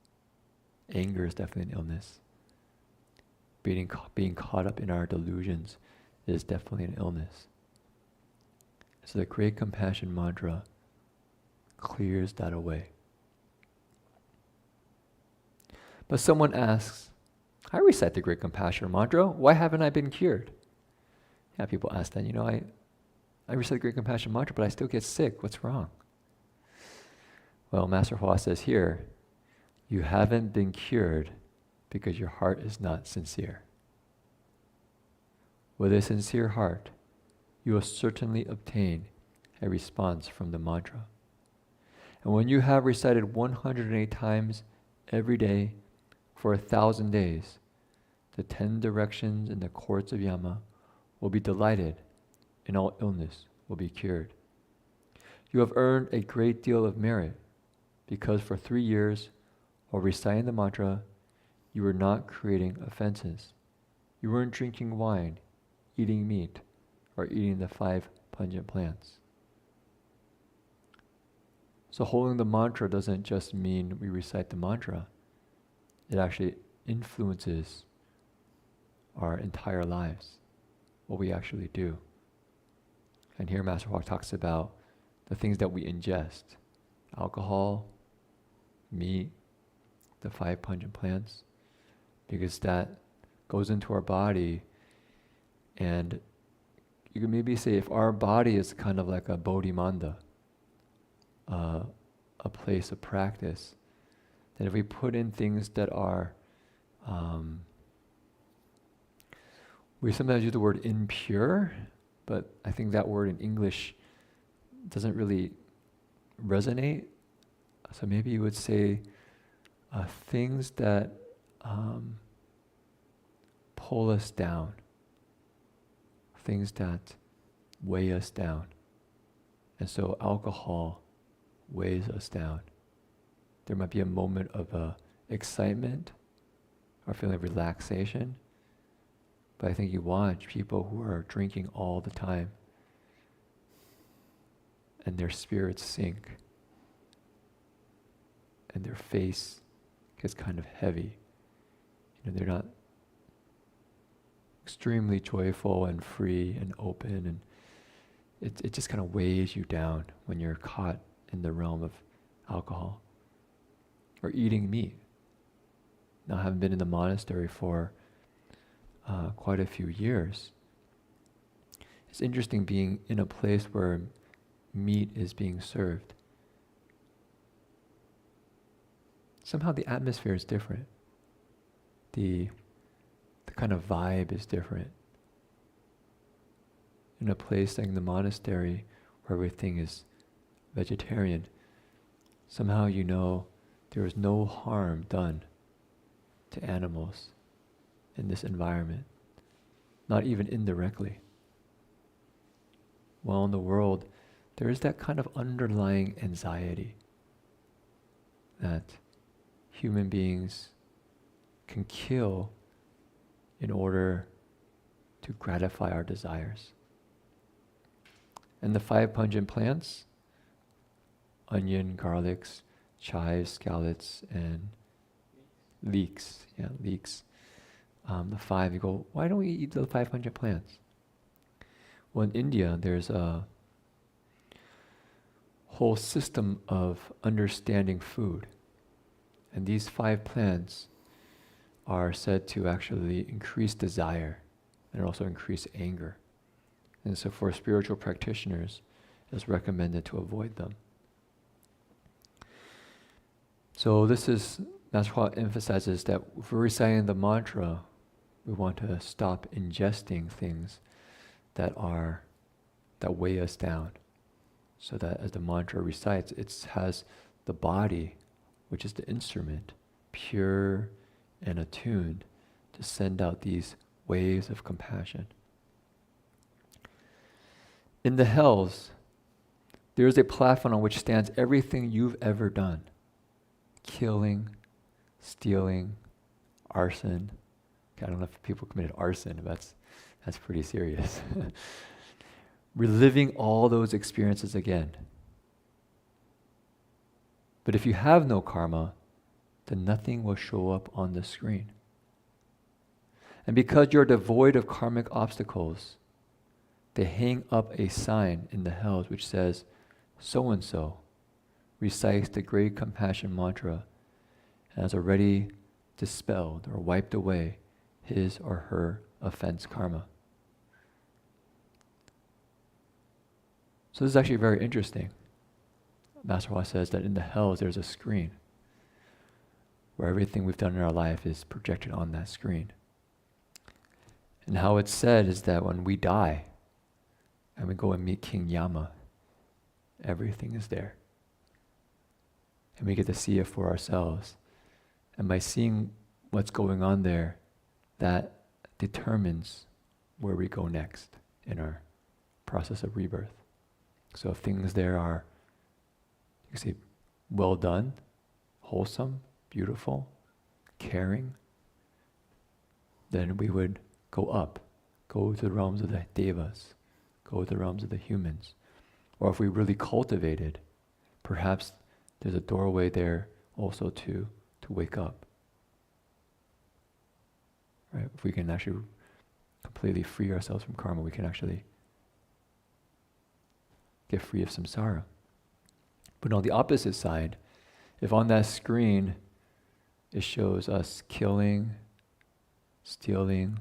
Anger is definitely an illness. Being caught up in our delusions is definitely an illness. So the Great Compassion mantra clears that away. But someone asks, I recite the Great Compassion mantra, why haven't I been cured? Yeah, people ask that, I recite the Great Compassion mantra, but I still get sick, what's wrong? Well, Master Hua says here, you haven't been cured because your heart is not sincere. With a sincere heart, you will certainly obtain a response from the mantra. And when you have recited 108 times every day for 1,000 days, the 10 directions in the courts of Yama will be delighted, and all illness will be cured. You have earned a great deal of merit, because for 3 years, while reciting the mantra, you were not creating offenses. You weren't drinking wine, eating meat, or eating the 5 pungent plants. So holding the mantra doesn't just mean we recite the mantra. It actually influences our entire lives, what we actually do. And here Master Hawk talks about the things that we ingest: alcohol, meat, the 5 pungent plants, because that goes into our body. And you can maybe say, if our body is kind of like a bodhimanda, a place of practice, then if we put in things that are, we sometimes use the word impure, but I think that word in English doesn't really resonate. So maybe you would say things that pull us down, things that weigh us down. And so alcohol weighs us down. There might be a moment of excitement or feeling of relaxation, but I think you watch people who are drinking all the time and their spirits sink and their face gets kind of heavy. They're not extremely joyful and free and open, and it just kind of weighs you down when you're caught in the realm of alcohol. Or eating meat. Now, I haven't been in the monastery for quite a few years. It's interesting being in a place where meat is being served. Somehow the atmosphere is different. The kind of vibe is different. In a place like the monastery where everything is vegetarian, somehow you know there is no harm done to animals in this environment, not even indirectly. While in the world, there is that kind of underlying anxiety that human beings can kill in order to gratify our desires. And the 5 pungent plants, onion, garlics, chives, scallops, and leeks. The 5, you go, why don't we eat the 5 pungent plants? Well, in India, there's a whole system of understanding food. And these 5 plants are said to actually increase desire and also increase anger. And so for spiritual practitioners, it's recommended to avoid them. So this is, that's why it emphasizes that if we're reciting the mantra, we want to stop ingesting things that weigh us down. So that as the mantra recites, it has the body, which is the instrument, pure and attuned to send out these waves of compassion. In the hells, there is a platform on which stands everything you've ever done. Killing, stealing, arson. Okay, I don't know if people committed arson, but that's pretty serious. Reliving all those experiences again. But if you have no karma, then nothing will show up on the screen. And because you're devoid of karmic obstacles, they hang up a sign in the hells which says, so-and-so recites the great compassion mantra and has already dispelled or wiped away his or her offense karma. So this is actually very interesting. Master Hua says that in the hells there's a screen where everything we've done in our life is projected on that screen. And how it's said is that when we die and we go and meet King Yama, everything is there. And we get to see it for ourselves. And by seeing what's going on there, that determines where we go next in our process of rebirth. So if things there are, you can say, well done, wholesome, beautiful, caring, then we would go up, go to the realms of the devas, go to the realms of the humans. Or if we really cultivated, perhaps there's a doorway there also to wake up. Right? If we can actually completely free ourselves from karma, we can actually get free of samsara. But on the opposite side, if on that screen it shows us killing, stealing,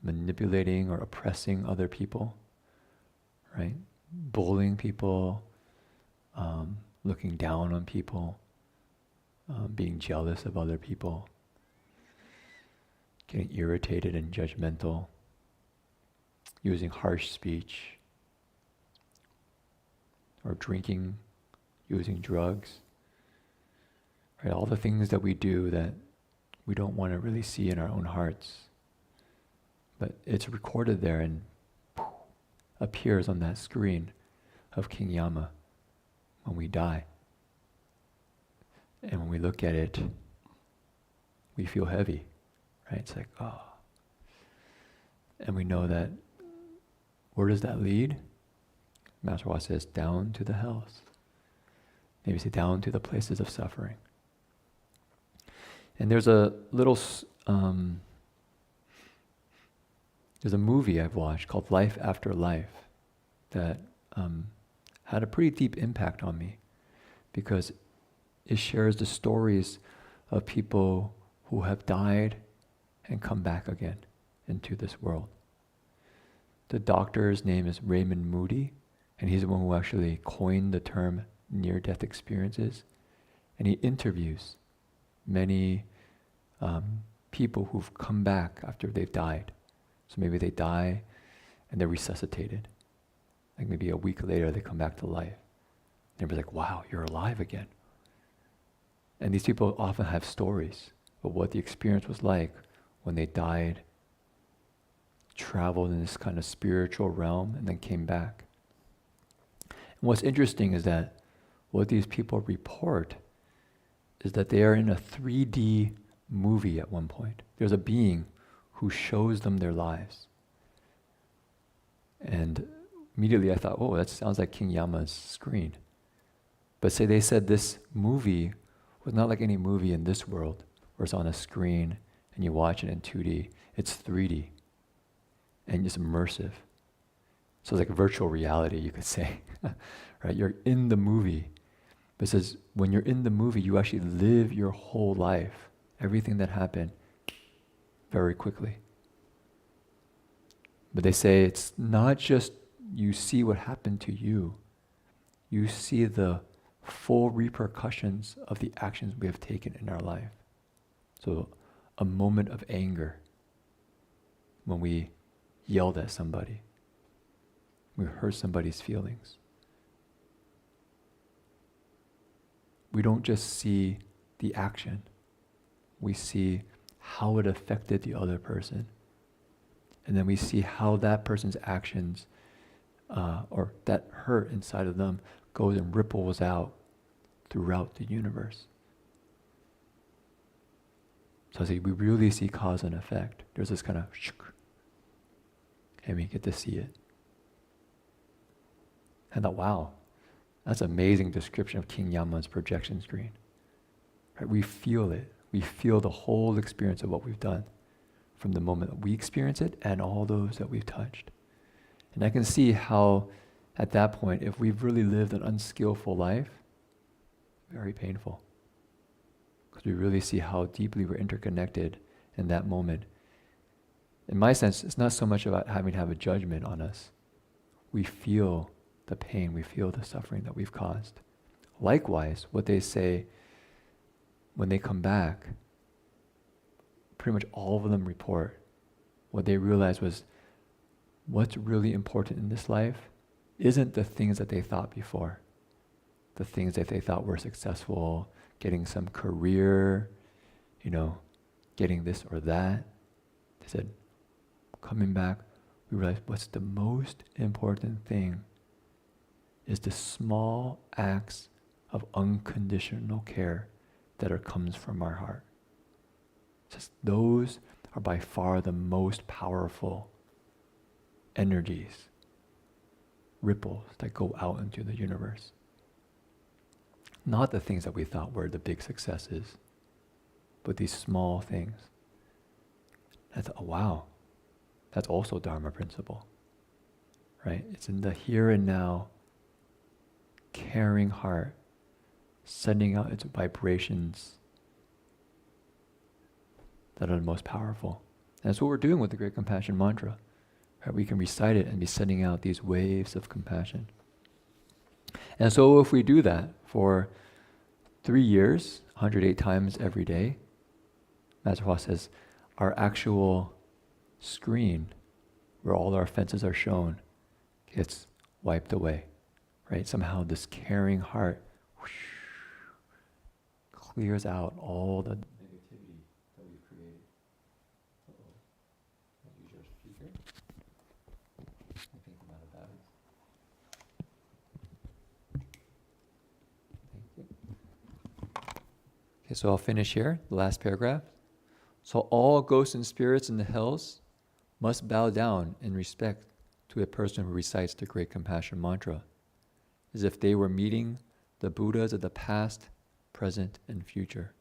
manipulating or oppressing other people, right? Bullying people, looking down on people, being jealous of other people, getting irritated and judgmental, using harsh speech, or drinking, using drugs, right? All the things that we do that we don't want to really see in our own hearts. But it's recorded there and appears on that screen of King Yama when we die. And when we look at it, we feel heavy, right? It's like, oh. And we know that, where does that lead? Master Hua says, down to the hells. Maybe say down to the places of suffering. And there's a little, there's a movie I've watched called Life After Life that had a pretty deep impact on me, because it shares the stories of people who have died and come back again into this world. The doctor's name is Raymond Moody, and he's the one who actually coined the term near-death experiences. And he interviews many people who've come back after they've died. So maybe they die and they're resuscitated. Like maybe a week later they come back to life. And everybody's like, wow, you're alive again. And these people often have stories of what the experience was like when they died, traveled in this kind of spiritual realm, and then came back. And what's interesting is that what these people report is that they are in a 3D movie at one point. There's a being who shows them their lives. And immediately I thought, oh, that sounds like King Yama's screen. But say they said this movie was not like any movie in this world where it's on a screen and you watch it in 2D. It's 3D and it's immersive. So it's like virtual reality, you could say. Right? You're in the movie. But it says when you're in the movie, you actually live your whole life, everything that happened, very quickly. But they say it's not just you see what happened to you, you see the full repercussions of the actions we have taken in our life. So a moment of anger when we yelled at somebody, we hurt somebody's feelings. We don't just see the action, we see how it affected the other person. And then we see how that person's actions or that hurt inside of them goes and ripples out throughout the universe. So I say we really see cause and effect. There's this kind of shuk, and we get to see it. And I thought, wow, that's an amazing description of King Yama's projection screen. Right? We feel it. We feel the whole experience of what we've done from the moment that we experience it and all those that we've touched. And I can see how at that point, if we've really lived an unskillful life, very painful. Because we really see how deeply we're interconnected in that moment. In my sense, it's not so much about having to have a judgment on us. We feel the pain, we feel the suffering that we've caused. Likewise, what they say when they come back, pretty much all of them report what they realized was what's really important in this life isn't the things that they thought before. the things that they thought were successful, getting some career, getting this or that. They said, coming back, we realized what's the most important thing is the small acts of unconditional care that comes from our heart. Just those are by far the most powerful energies, ripples that go out into the universe. Not the things that we thought were the big successes, but these small things. I thought, oh wow, that's also Dharma principle, right? It's in the here and now, caring heart, sending out its vibrations that are the most powerful. And that's what we're doing with the Great Compassion Mantra. Right? We can recite it and be sending out these waves of compassion. And so if we do that for 3 years, 108 times every day, Master Hua says, our actual screen, where all our offenses are shown, gets wiped away. Right? Somehow this caring heart clears out all the negativity that we've created. Use your speaker. I think I'm out of batteries. Thank you. Okay, so I'll finish here, the last paragraph. So all ghosts and spirits in the hells must bow down in respect to a person who recites the Great Compassion Mantra, as if they were meeting the Buddhas of the past, present, and future.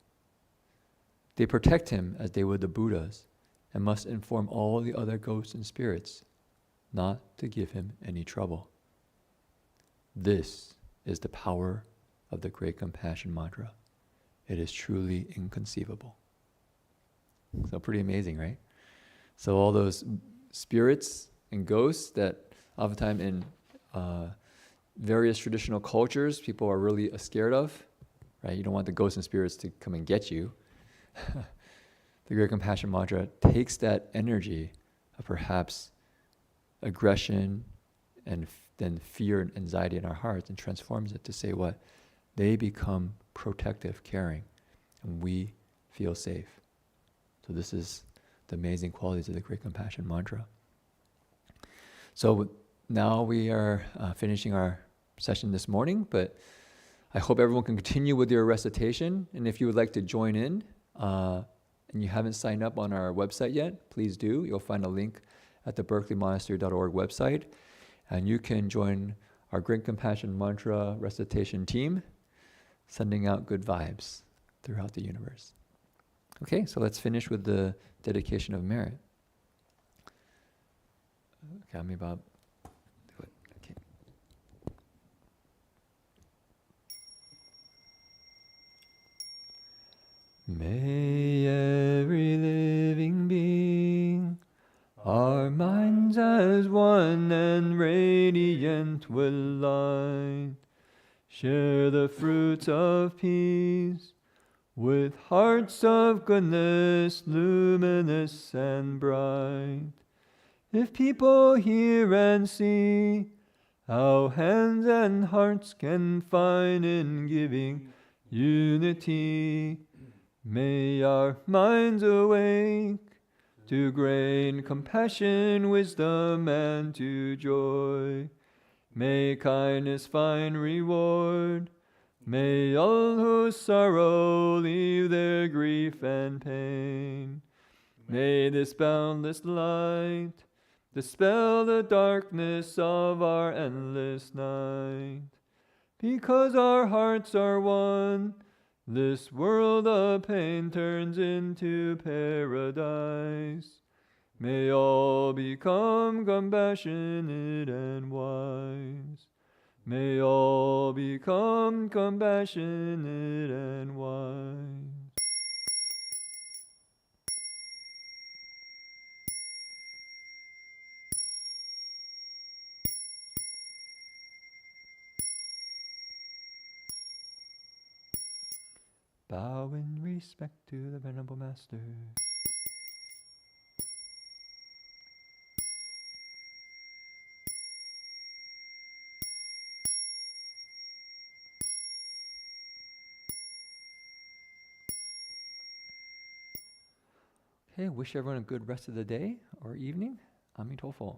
They protect him as they would the Buddhas, and must inform all the other ghosts and spirits not to give him any trouble. This is the power of the Great Compassion Mantra. It is truly inconceivable. So pretty amazing, right? So all those spirits and ghosts that oftentimes in various traditional cultures people are really scared of, right? You don't want the ghosts and spirits to come and get you. The Great Compassion Mantra takes that energy of perhaps aggression and then fear and anxiety in our hearts and transforms it to say what? They become protective, caring, and we feel safe. So this is the amazing qualities of the Great Compassion Mantra. So now we are finishing our session this morning, but I hope everyone can continue with your recitation. And if you would like to join in and you haven't signed up on our website yet, please do. You'll find a link at the berkeleymonastery.org website. And you can join our Great Compassion Mantra recitation team, sending out good vibes throughout the universe. Okay, so let's finish with the dedication of merit. Okay, I'm about to do it. Okay. May every living being, our minds as one and radiant with light, share the fruits of peace with hearts of goodness, luminous and bright. If people hear and see how hands and hearts can find in giving unity, may our minds awake to great compassion, wisdom, and to joy. May kindness find reward. May all who sorrow leave their grief and pain. May this boundless light dispel the darkness of our endless night. Because our hearts are one, this world of pain turns into paradise. May all become compassionate and wise. May all become compassionate and wise. Bow in respect to the Venerable Master. Hey, wish everyone a good rest of the day or evening. Amitofo.